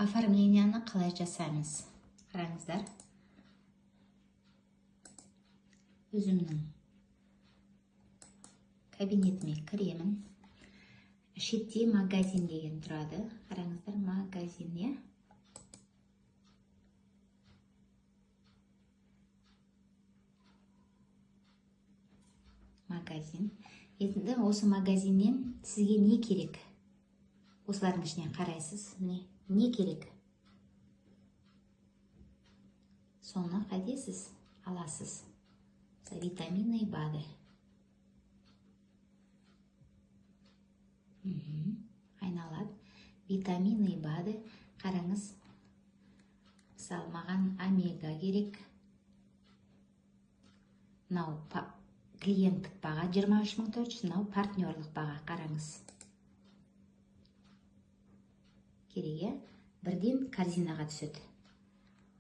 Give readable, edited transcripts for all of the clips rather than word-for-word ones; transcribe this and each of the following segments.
оформленияны қалай жасаймыз? Қараңыздар. Өзімнің кабинетіме кіремін. Шетте магазин деген тұрады. Қараңыздар, магазинне. Магазин. Енді осы магазиннен сізге не керек? Осылардың ішінен қарайсыз. Не керек? Соны қайтесіз? Аласыз. Витамины и БАДы. Айналады. Витамины и БАДы. Қараңыз. Мысалы, маған омега керек. Мынау клиенттік баға 23.400, мынау партнерлық баға. Қараңыз. Кереге бірден корзинаға түседі.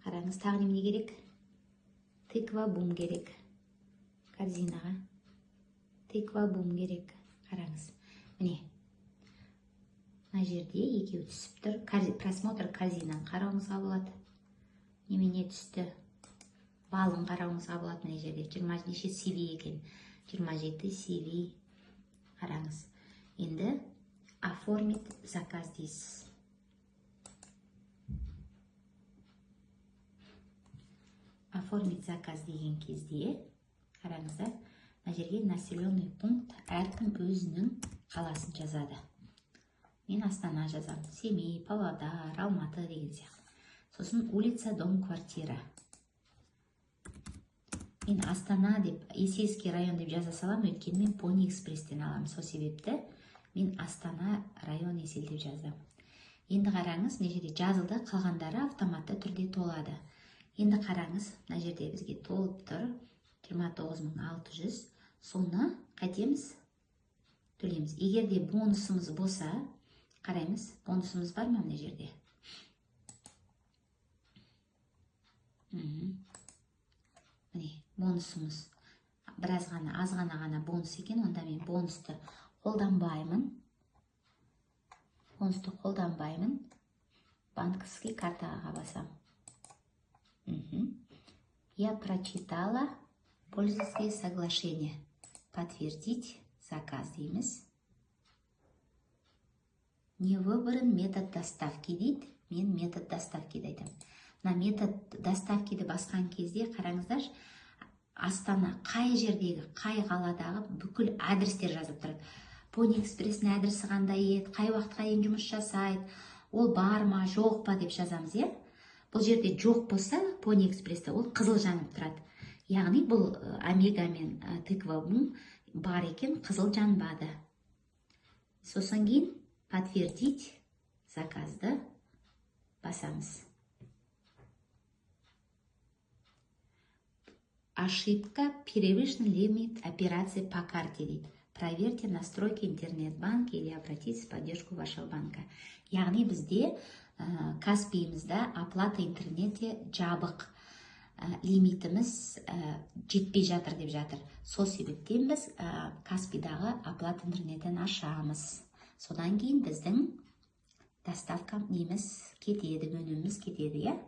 Қараңыз, тағы не керек? Тыква бум керек. Корзинаға. Тыква бум керек. Қараңыз. Міне. Мына жерде екеуі түсіп тұр. Просмотр корзинаны қарауыңызға болады. Немене түсті? Балын қарауыңызға болады мына жерде. 20 неше CV екен. 27 CV. Қараңыз. Енді оформить заказ дейсіз. Оформить заказ деген кезде, қараңыздар, мына жерге населенный пункт әркім өзінің қаласын жазады. Мен Астана жазам, Семей, Павлодар, Алматы деген сияқты. Сосын улица, дом, квартира. Мен Астана деп, Есейский район деп жаза салам, өйткені мен Пони Экспресстен алам. Сол себепті мен Астана район есел деп жаздым. Енді қараңыз, мына жерде жазылды, қалғандары автоматты түрде толады. Енді қараңыз, мына жерде бізге толып тұр 29600. Соны қайтеміз? Төлеміз. Егер де бонусымыз болса, қараймыз, бонусымыз бар ма мына жерде? Міне, бонусымыз біраз ғана, аз ғана бонус екен, онда мен бонусты қолданбаймын. Банковский картаға басам. Я прочитала пользовательское соглашение. Подтвердить заказ дейміз. Не выбран метод доставки дейді. Мен метод доставки айтам. Мына метод доставкиді басқан кезде қараңыздар, Астана қай жердегі, қай қаладағы бүкіл адрестер жазып тұрады. Пони Экспресстің адресі қандай еді, қай уақытқа дейін жұмыс жасайды, ол бар ма, жоқ па деп жазамыз, е? Бұл жерде жоқ болса, Пони Экспрессте ол қызыл жанып тұрады. Яғни бұл омега мен тыква бум бар екен, қызыл жанбады. Сосын кейін подтвердить заказды басамыз. Ошибка, превышен лимит операции по карте дейді. Проверьте настройки интернет-банка или обратитесь в поддержку вашего банка. Яғни бізде Каспиімізді оплата интернетте жабық, лимитіміз жетпей жатыр деп жатыр. Сол себептен біз Каспидағы оплата интернеттен ашамыз. Содан кейін біздің доставка неміз кетеді, өніміміз кетеді, е?